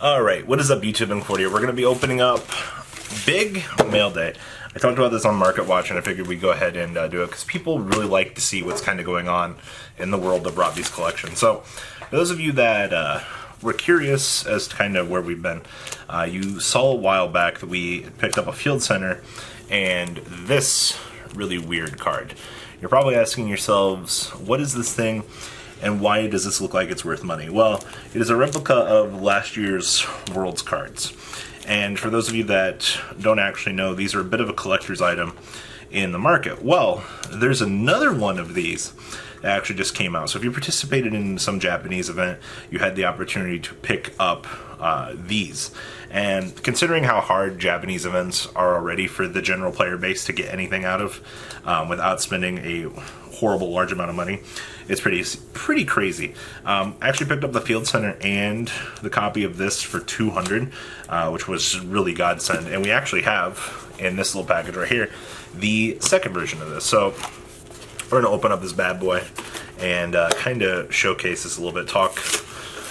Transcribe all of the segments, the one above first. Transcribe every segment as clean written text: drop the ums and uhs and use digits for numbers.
Alright, what is up YouTube and 40? We're going to be opening up Big Mail Day. I talked about this on Market Watch and I figured we'd go ahead and do it because people really like to see what's kind of going on in the world of Robbie's collection. So, for those of you that were curious as to kind of where we've been, you saw a while back that we picked up a Field Center and this really weird card. You're probably asking yourselves, what is this thing? And why does this look like it's worth money? Well, it is a replica of last year's Worlds cards. And for those of you that don't actually know, these are a bit of a collector's item in the market. Well, there's another one of these that actually just came out. So if you participated in some Japanese event, you had the opportunity to pick up these. And considering how hard Japanese events are already for the general player base to get anything out of without spending a horrible large amount of money, it's pretty crazy. I actually picked up the Field Center and the copy of this for $200, which was really godsend. And we actually have, in this little package right here, the second version of this. So we're going to open up this bad boy and kind of showcase this a little bit, talk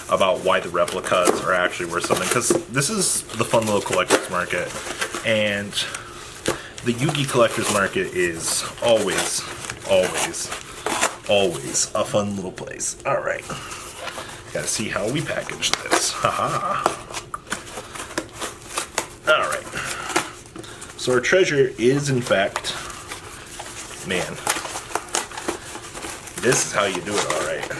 about why the replicas are actually worth something, because this is the fun little collector's market, and the Yugi collector's market is always a fun little place. Alright, gotta see how we package this. Haha. Alright, so our treasure is in fact, man, this is how you do it. Alright,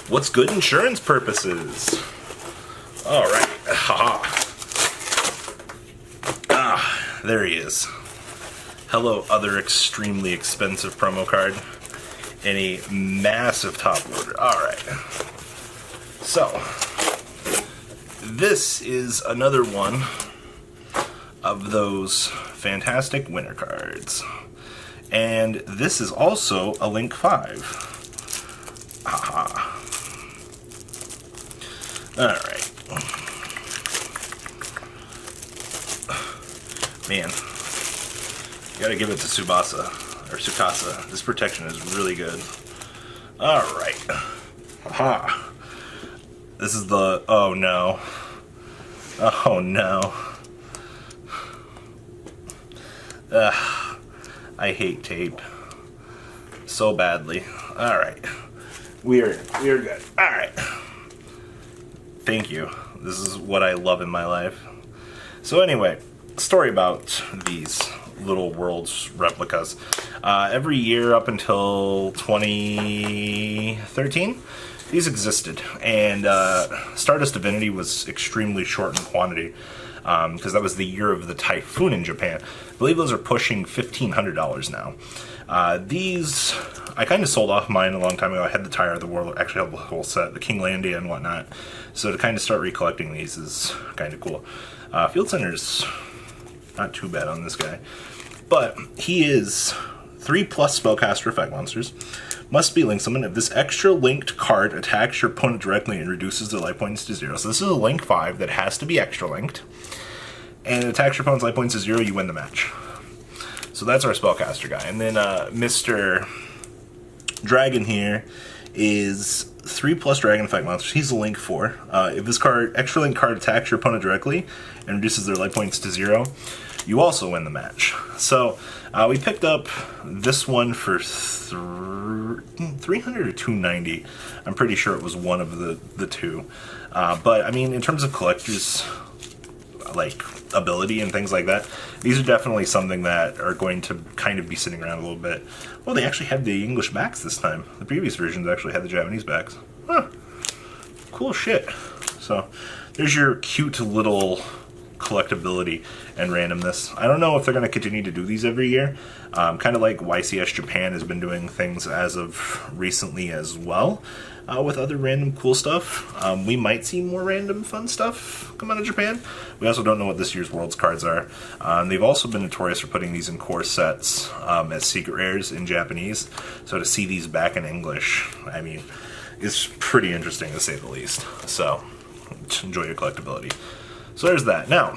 what's good insurance purposes? Alright, haha. There he is. Hello, other extremely expensive promo card and a massive top loader. Alright. So, this is another one of those fantastic winter cards. And this is also a Link 5. Haha. Alright. Man, you gotta give it to Tsukasa. This protection is really good. Alright. Aha. This is the... oh no. Oh no. Ugh. I hate tape. So badly. Alright. We're good. Alright. Thank you. This is what I love in my life. So anyway, story about these little Worlds replicas. Every year up until 2013, these existed, and Stardust Divinity was extremely short in quantity because that was the year of the typhoon in Japan. I believe those are pushing $1,500 now. These, I kind of sold off mine a long time ago. I had the Tire of the World, actually had the whole set, the King Landia and whatnot. So to kind of start recollecting these is kind of cool. Field Center's not too bad on this guy, but he is 3+ spellcaster effect monsters. Must be link summon. If this extra linked card attacks your opponent directly and reduces their life points to 0. So this is a Link 5 that has to be extra linked, and it attacks your opponent's life points to 0, you win the match. So that's our spellcaster guy. And then Mr. Dragon here is 3+ dragon effect monsters. He's a Link 4. If this extra link card attacks your opponent directly and reduces their life points to 0, you also win the match. So we picked up this one for $300 or $290. I'm pretty sure it was one of the two. But I mean, in terms of collectors, like ability and things like that, these are definitely something that are going to kind of be sitting around a little bit. Well, they actually had the English backs this time. The previous versions actually had the Japanese backs. Huh. Cool shit. So there's your cute little collectability and randomness. I don't know if they're going to continue to do these every year. Kind of like YCS Japan has been doing things as of recently as well. With other random cool stuff. We might see more random fun stuff come out of Japan. We also don't know what this year's Worlds cards are. They've also been notorious for putting these in core sets as secret rares in Japanese. So to see these back in English, I mean, it's pretty interesting to say the least. So enjoy your collectability. So there's that. Now,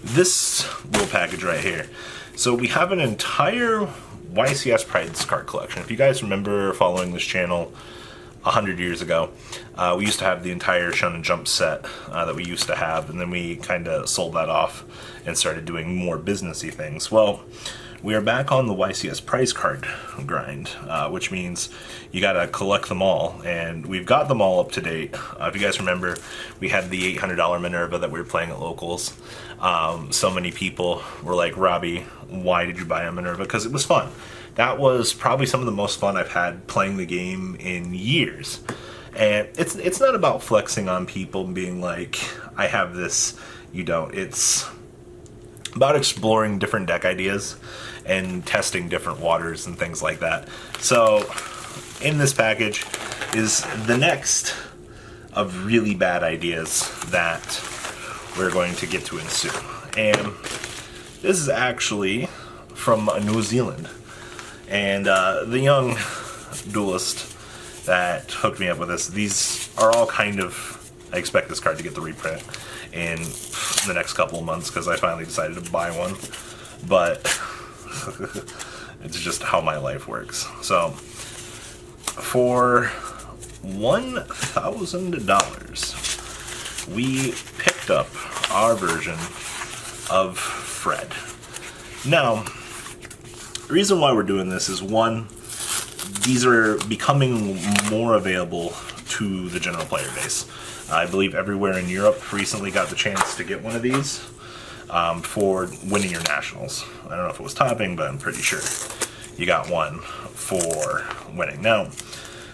this little package right here. So we have an entire YCS Prides card collection. If you guys remember following this channel 100 years ago, we used to have the entire Shonen Jump set that we used to have, and then we kind of sold that off and started doing more businessy things. Well, we are back on the YCS prize card grind, which means you gotta collect them all, and we've got them all up to date. If you guys remember, we had the $800 Minerva that we were playing at locals. So many people were like, Robbie, why did you buy a Minerva? Because it was fun. That was probably some of the most fun I've had playing the game in years. And it's not about flexing on people and being like, I have this, you don't. It's about exploring different deck ideas and testing different waters and things like that. So in this package is the next of really bad ideas that we're going to get to ensue. And this is actually from New Zealand. And the young duelist that hooked me up with this, these are all kind of, I expect this card to get the reprint in the next couple of months because I finally decided to buy one. But it's just how my life works. So for $1,000, we picked up our version of Fred. Now, the reason why we're doing this is, one, these are becoming more available to the general player base. I believe everywhere in Europe recently got the chance to get one of these for winning your nationals. I don't know if it was topping, but I'm pretty sure you got one for winning. Now,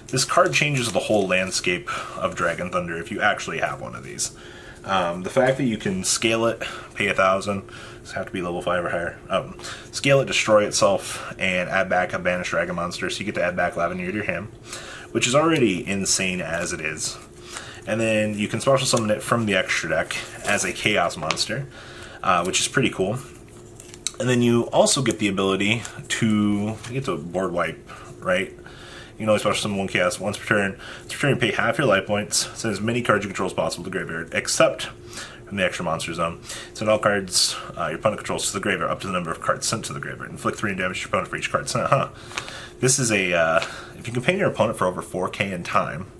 this card changes the whole landscape of Dragon Thunder if you actually have one of these. The fact that you can scale it, pay 1,000, just have to be level 5 or higher, scale it, destroy itself, and add back a banished dragon monster, so you get to add back Lavenier to your hand, which is already insane as it is. And then you can special summon it from the extra deck as a chaos monster, which is pretty cool. And then you also get the ability to get to board wipe, right? You can only special summon one chaos once per turn. This per turn, you pay half your life points. Send as many cards you control as possible to the graveyard, except from the extra monster zone. Send all cards your opponent controls to the graveyard up to the number of cards sent to the graveyard. Inflict 3 damage to your opponent for each card sent. This is a, if you can pay your opponent for over 4k in time,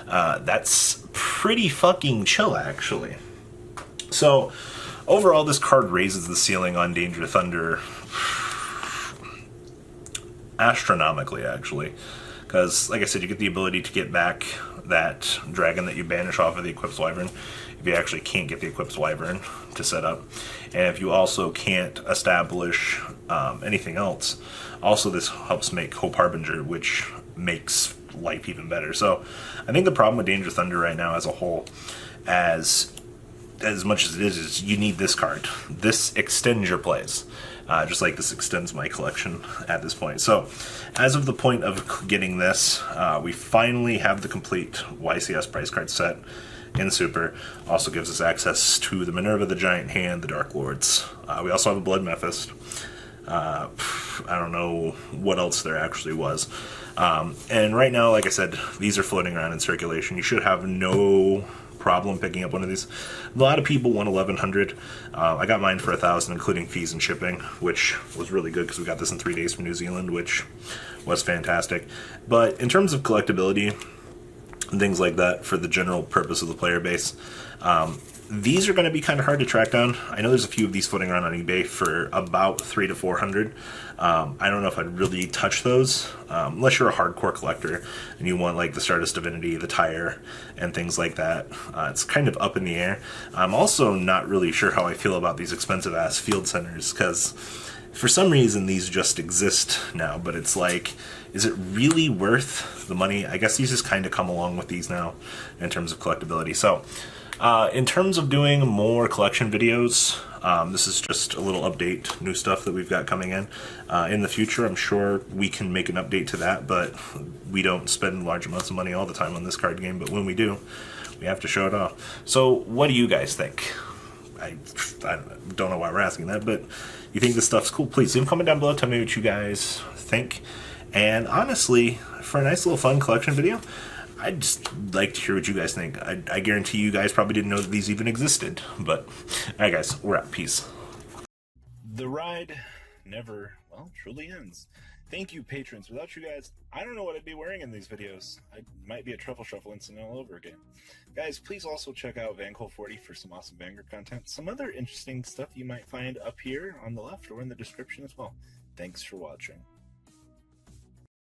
that's pretty fucking chill, actually. So, overall, this card raises the ceiling on Danger Thunder astronomically, actually. Because, like I said, you get the ability to get back that dragon that you banish off of the Equipped Wyvern if you actually can't get the Equipped Wyvern to set up. And if you also can't establish anything else, also this helps make Hope Harbinger, which makes life even better. So I think the problem with Danger Thunder right now as a whole, as much as it is you need this card. This extends your plays. Just like this extends my collection at this point. So, as of the point of getting this, we finally have the complete YCS prize card set in Super. Also gives us access to the Minerva, the Giant Hand, the Dark Lords. We also have a Blood Mephist. I don't know what else there actually was. And right now, like I said, these are floating around in circulation. You should have no problem picking up one of these. A lot of people want 1,100. I got mine for 1,000, including fees and shipping, which was really good because we got this in 3 days from New Zealand, which was fantastic. But in terms of collectability and things like that for the general purpose of the player base, these are going to be kind of hard to track down. I know there's a few of these floating around on eBay for about 300 to 400. I don't know if I'd really touch those unless you're a hardcore collector and you want like the Stardust Divinity, the Tire, and things like that. It's kind of up in the air. I'm also not really sure how I feel about these expensive ass field centers because for some reason these just exist now, but it's like, is it really worth the money? I guess these just kind of come along with these now in terms of collectability. So in terms of doing more collection videos, this is just a little update, new stuff that we've got coming in. In the future, I'm sure we can make an update to that, but we don't spend large amounts of money all the time on this card game, but when we do, we have to show it off. So what do you guys think? I don't know why we're asking that, but you think this stuff's cool? Please leave a comment down below, tell me what you guys think. And honestly, for a nice little fun collection video, I'd just like to hear what you guys think. I guarantee you guys probably didn't know that these even existed. But, alright guys, we're out. Peace. The ride never, well, truly ends. Thank you, patrons. Without you guys, I don't know what I'd be wearing in these videos. I might be a truffle shuffle incident all over again. Guys, please also check out Vanquil40 for some awesome Vanguard content. Some other interesting stuff you might find up here on the left or in the description as well. Thanks for watching.